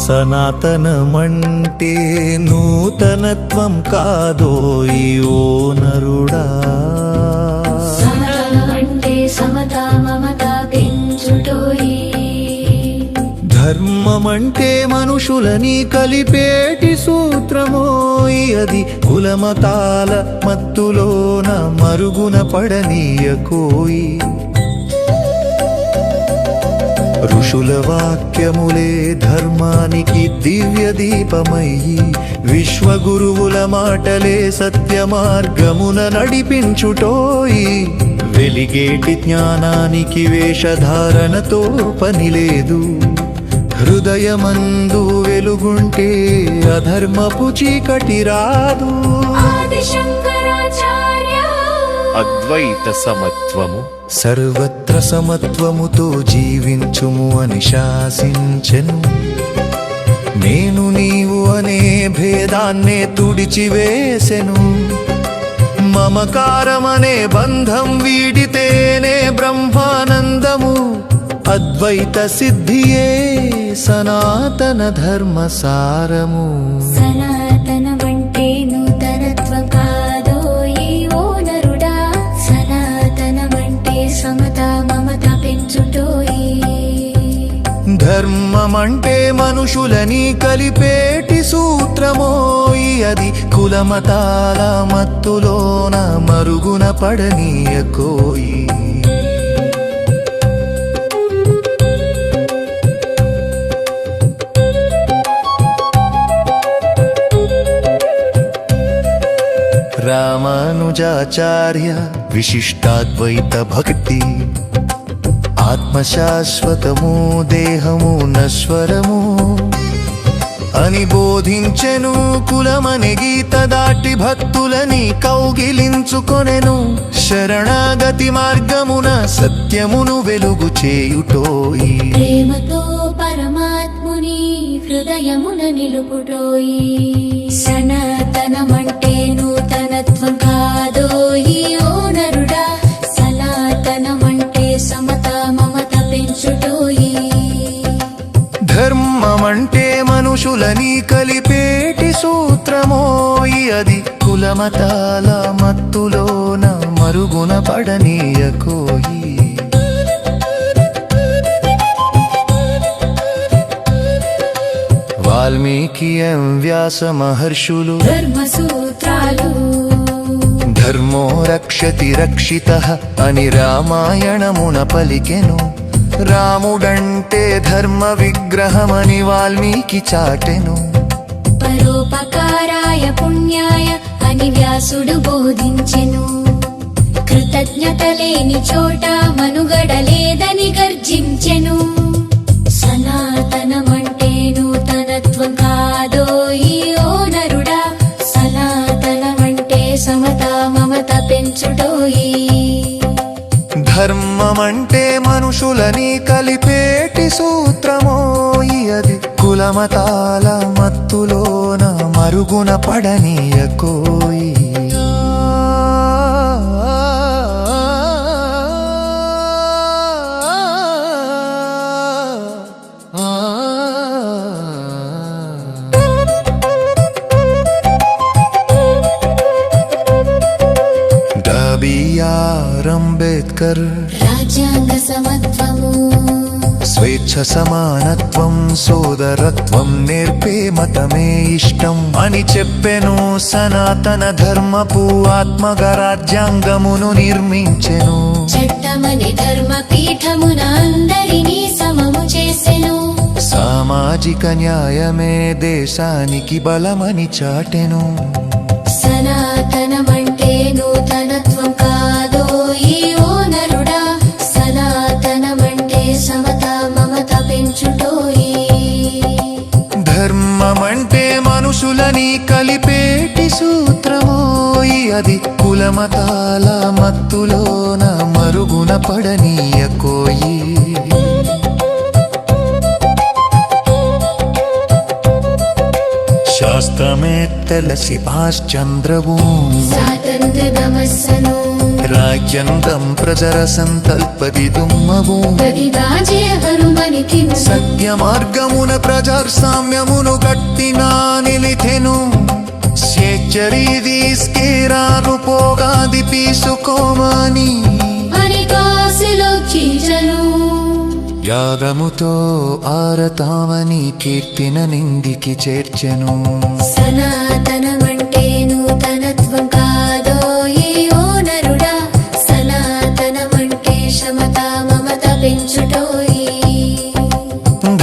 సనాతనమంటే నూతనత్వం కాదోయి ఓ నరుడా, సమతమంటే సమత మమత పెంచుటోయి. ధర్మమంటే మనుషులని కలిపేటి సూత్రమోయి, అది కులమతాల మత్తులోన మరుగున పడనీయకోయి. ఋషుల వాక్యములే ధర్మానికి దివ్య దీపమయ్యి, విశ్వగురువుల మాటలే సత్య మార్గమున నడిపించుటోయి. వెలిగేటి జ్ఞానానికి వేషధారణతో పనిలేదు, హృదయమందు వెలుగుంటే అధర్మపు చీకటి రాదు. అద్వైత సమత్వము సర్వత్ర సమత్వముతో జీవించుము అని శాసించెను. నేను నీవు అనే భేదాన్నే తుడిచివేసెను. మమకారమనే బంధం వీడితేనే బ్రహ్మానందము. అద్వైత సిద్ధియే సనాతన ధర్మ సారము. సనాతనమంటే నూతనత్వం కాదోయి ఓ నరుడా, సనాతనమంటే సమత మమత పెంచుటోయి. ధర్మమంటే మనుషులని కలిపేటి సూత్రమోయి, అది కులమతాల మత్తులోన మరుగున పడనీయకోయి. రామానుజాచార్య విశిష్టాద్వైత భక్తి, ఆత్మశాశ్వతము దేహము నశ్వరము అని బోధించెను. కులమనే గీత దాటి భక్తులని కౌగిలించుకొనెను. శరణాగతి మార్గమున సత్యమును వెలుగు చేయుటోయి. ప్రేమతో పరమాత్ముని హృదయమున నిలుపుటోయి. సనాతనమంటే నూతనత్వం కాదోయి ఓ నరుడా, సనాతనమంటే సమత మమత పెంచుటోయి. ధర్మమంటే మనుషులని కలిపేటి సూత్రమోయి, అది కులమతాల మత్తులోన మరుగున పడనీయకోయి. వాల్మీకి వ్యాస మహర్షులు ధర్మసూత్రాలు ధర్మో రక్షతి రక్షితః అని రామాయణమున పలికెను. రాముడంటే ధర్మ విగ్రహమని వాల్మీకి చాటెను. పరోపకారాయ పుణ్యాయ అని వ్యాసుడు బోధించెను. కృతజ్ఞత లేని చోట మనుగడ లేదని గర్జించెను. సనాతనమంటే నూతనత్వం కాదోయి ఓ నరుడా, సనాతనమంటే సమత మమత పెంచుటోయి. ధర్మమంటే మనుషులని కలిపేటి సూత్రమోయి, అది కులమతాల మత్తులోన మరుగున పడనీయకోయి. అంబేద్కర్ రాజ్యాంగ సమత్వము స్వేచ్ఛ సమానత్వం సోదరత్వం నేర్పే మతమే ఇష్టం అని చెప్పెను. సనాతన ధర్మపు ఆత్మగ రాజ్యాంగమును నిర్మించెను. చట్టమని ధర్మ పీఠమున అందరినీ సమము చేసెను. సామాజిక న్యాయమే దేశానికి బలమని చాటెను. సనాతనమణి అది కులమతాల మత్తులోన మరుగున పడనీయకోయి శాస్త్రమే తెలిసి భాష్చంద్రవు స్వాతంత్ర నమస్సను రాజ్యంతం ప్రజర సంకల్పది దుమ్మవు ప్రతిరాజే హరుమనికి సత్య మార్గమున ప్రజాస్వామ్యమును గట్టినా నిలిథెను స్వేచ్ఛరీదీస్కేరాను పోగాది పీసుకోమని అనికాశిలో కీజను యాగముతో ఆరతామని కీర్తిన నిందికి చేర్చెను సనాతనమంటే నూతనత్వం కాదోయి ఓ నరుడా సనాతనమంటే సమత మమత పెంచుటోయి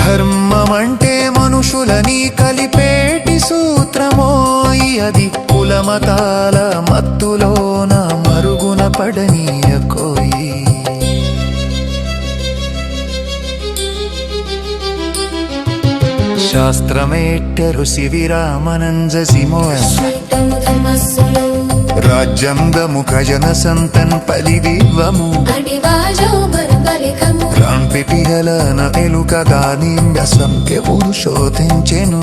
ధర్మమంటే మనుషులని కలిపేటి సూత్రమోయి అది కులమతాల మత్తులోన మరుగున పడనీయకోయి శాస్త్రమేట్టరు శివిరామనంజసిమో స్వైతము ధర్మస్సును రాజ్యంగము ఖజన సంతన్ పలివివము అడివాజో బరుబలికము రాంపిపిహలన ఎలుకగాని వ్యసంకె పురుషోధించెను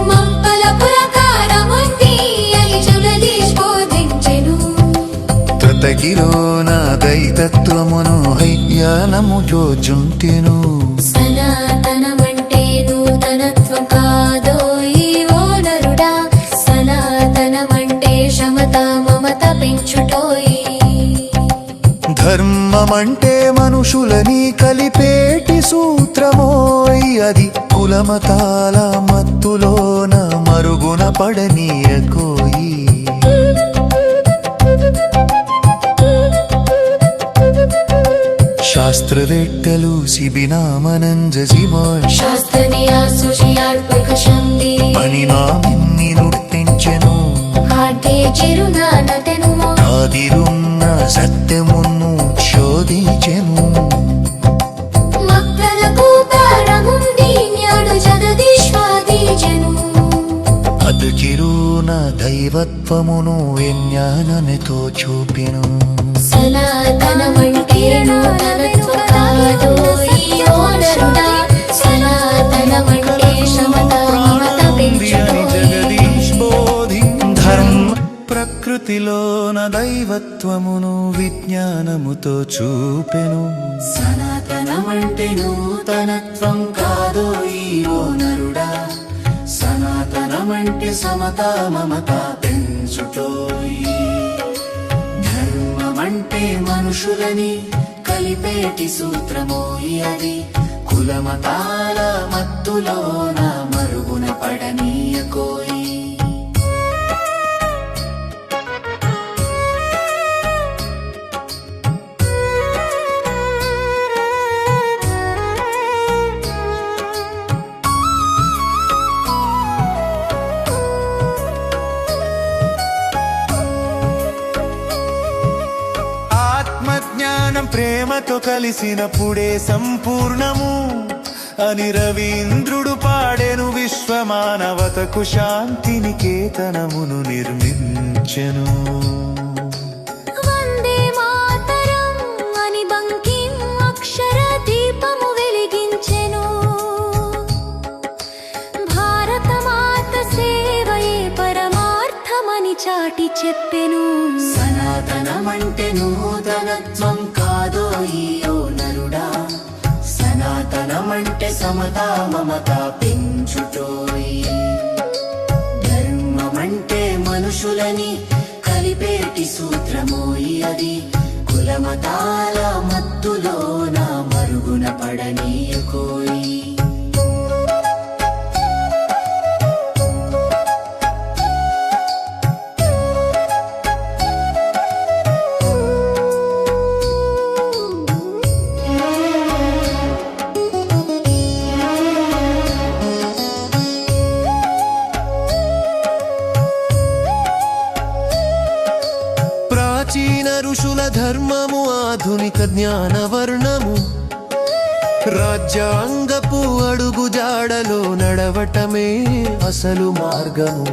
మప్పల పురకారముంది అలిజుల దీశోధించెను తృతగిరోన దైతత్వమును హయ్యానము జోజుంటెను సనాతనమంటే నూతనత్వం కాదోయి ఓ నరుడా సనాతనమంటే సమత మమత పెంచుటోయి ధర్మమంటే మనుషులని కలిపేటి సూత్రమోయి అది కులమతాల మత్తులోన మరుగున పడనీయకోయి శాస్త్రవేత్తలు శిబినామనంజసిమో శాస్త్రనియాసుషియార్పకశంది పనినామిన్ని నుర్తించెను హాటే చిరునానటెనుమో ఆదిరున్న సత్యమును శోధించెను మక్కలకు కారముంది న్యాడు జగదీశ్వాదీజను అదుకిరున దైవత్వమును విజ్ఞాననితో చూపెను సనాతనమంటే నూతనత్వం కాదోయి ఓ నరుడా సనాతనమంటే సమత మమత పెంచుటోయి ధర్మ ప్రకృతిలోన దైవత్వమును విజ్ఞానముతో చూపెను సనాతనమంటే నూతనత్వం కాదోయి ఓ నరుడా సనాతనమంటే సమత మమత పెంచుటోయి ధర్మమంటే మనుషులని కలిపేటి సూత్రమోయి అది కులమతాల మత్తులోన మరుగున పడనీయకోయి ఆత్మజ్ఞానం ప్రేమతో కలిసినప్పుడే సంపూర్ణము అని రవీంద్రుడు పాడెను విశ్వమానవతకు శాంతిని కేతనమును నిర్మించెను వందే మాతరం అని బంకిం అక్షర దీపము వెలిగించెను భారత మాత సేవయే పరమార్థమని చాటి చెప్పెను సనాతనమంటే నూతనత్వం కాదోయి ఓ నరుడా సనాతనమంటే సమతా మమత పెంచుటోయి ధర్మమంటే మనుషులని కలిపేటి సూత్రమోయి అది కులమతాల మత్తులోన మరుగున పడనీయకోయి ప్రాచీన ఋషుల ధర్మము ఆధునిక జ్ఞానవర్ణము రాజ్యాంగపు అడుగు జాడలో నడవటమే అసలు మార్గము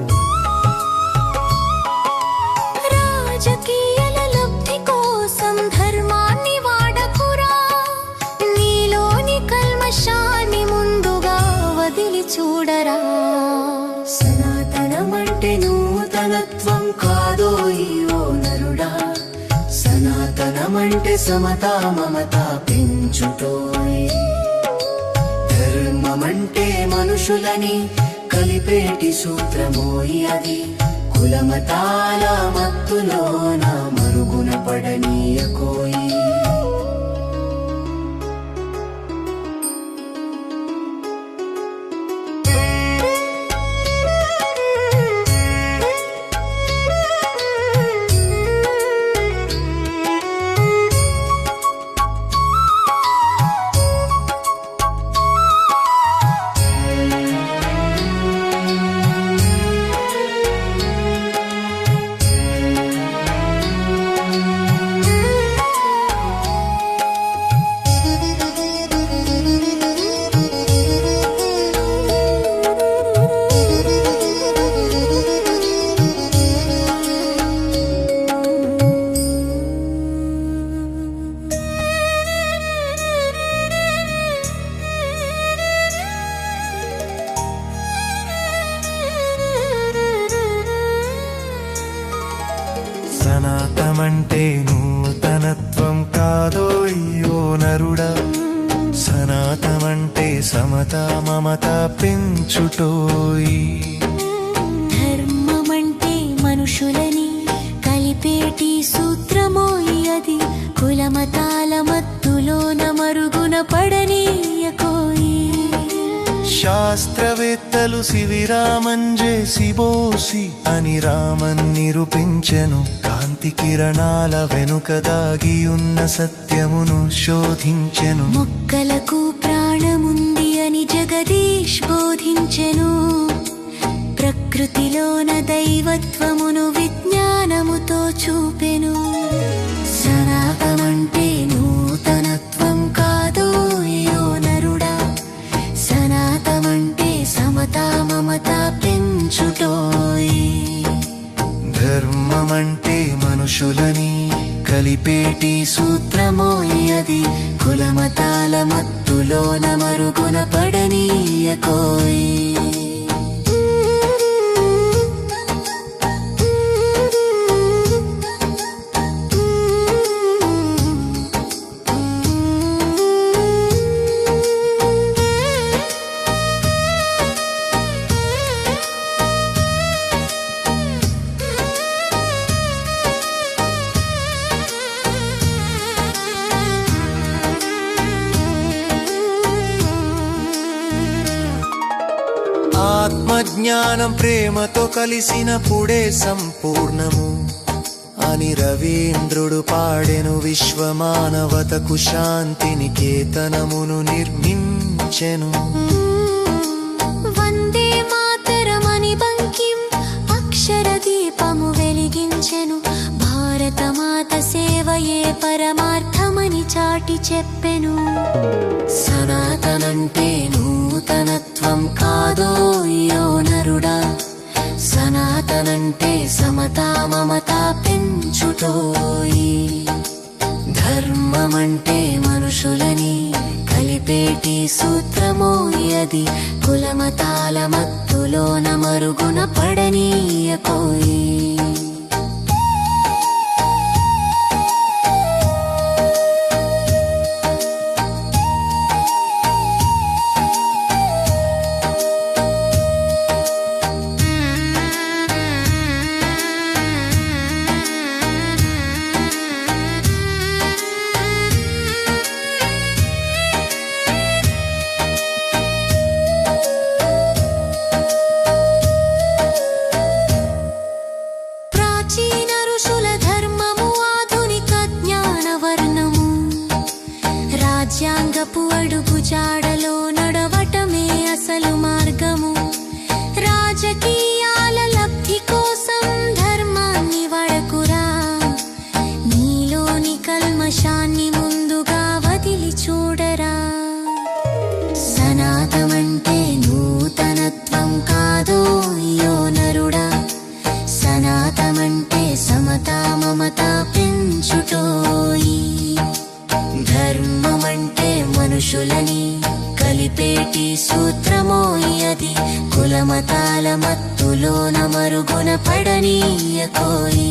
కాదోయి ఓ నరుడా సనాతనమంటే సమతా మమత పెంచుటోయ్ ధర్మమంటే మనుషులని కలిపేటి సూత్రమోయి అది కులమతాల మత్తులోన మరుగున పడనీయకోయి సనాతనమంటే నూతనత్వం కాదోయ్యో నరుడా సనాతనమంటే సమతా మమత పెంచుటోయి ధర్మమంటే మనుషులని కలిపేటి సూత్రమోయి అది కులమతాల మత్తులోన మరుగున పడనీయకోయి శాస్త్రవేత్తలు శివిరామన్ చేసి బోసి అని రామన్ నిరూపించెను కాంతి కిరణాల వెనుక దాగి ఉన్న సత్యమును శోధించెను మొక్కలకు ప్రాణముంది అని జగదీష్ బోధించెను ప్రకృతిలోన దైవత్వమును విజ్ఞానముతో చూపెను సనాతనమంటే నూతనత్వం కాదోయో నరుడా సనాతనమంటే సమతా మమత పెంచుటోయ్ ధర్మమంటే మనుషులని కలిపేటి సూత్రమోయి అది కులమతాల మత్తులోన మరుగున పడనీయకోయి ఆత్మజ్ఞానం ప్రేమతో కలిసినప్పుడే సంపూర్ణము అని రవీంద్రుడు పాడెను విశ్వమానవతకు శాంతిని కేతనమును నిర్మించెను వందే మాతరమని బంకిం అక్షర దీపము వెలిగించెను భారత మాత సేవయే పరమార్థమని చాటి చెప్పెను సనాతనంటే నూతనత్వం కాదోయో నరుడా సనాతనంటే సమతా మమత పెంచుటోయి ధర్మమంటే మనుషులని కలిపేటి సూత్రమోయి అది కులమతాల మత్తులోన మరుగున పడనీయకోయి రాజ్యాంగపు అడుగు జాడలో నడవటమే అసలు మార్గము రాజకీయాల లబ్ధి కోసం ధర్మాన్ని వడకురా నీలోని కల్మషాన్ని ముందుగా వదిలి చూడరా సనాతనమంటే నూతనత్వం కాదోయో నరుడా సనాతనమంటే సమతా మమత పెంచుటోయి ధర్మమంటే మనుషులని కలిపేటి సూత్రం సూత్రమోయి అది కులమతాల మత్తులోన మరుగున పడనీయకోయి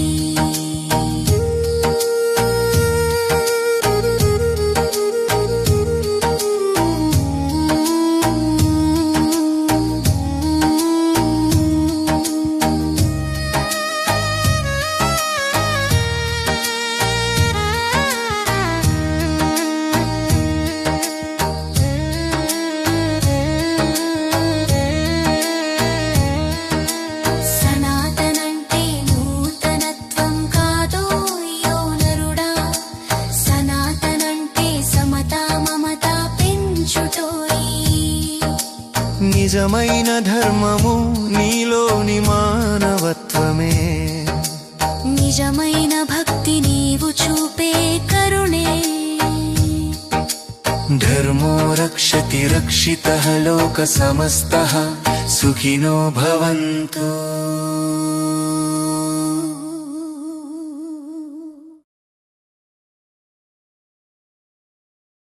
సనాతనంటే నూతనత్వం కాదో యోనరుడా సనాతనంటే సమతా మమతా పెంచుటోయి నిజమైన ధర్మము నీలోని మానవత్వమే నిజమైన భక్తి నీవు చూపే కరుణే ధర్మో రక్షతి రక్షితః లోక సమస్తః సుఖినో భవంతు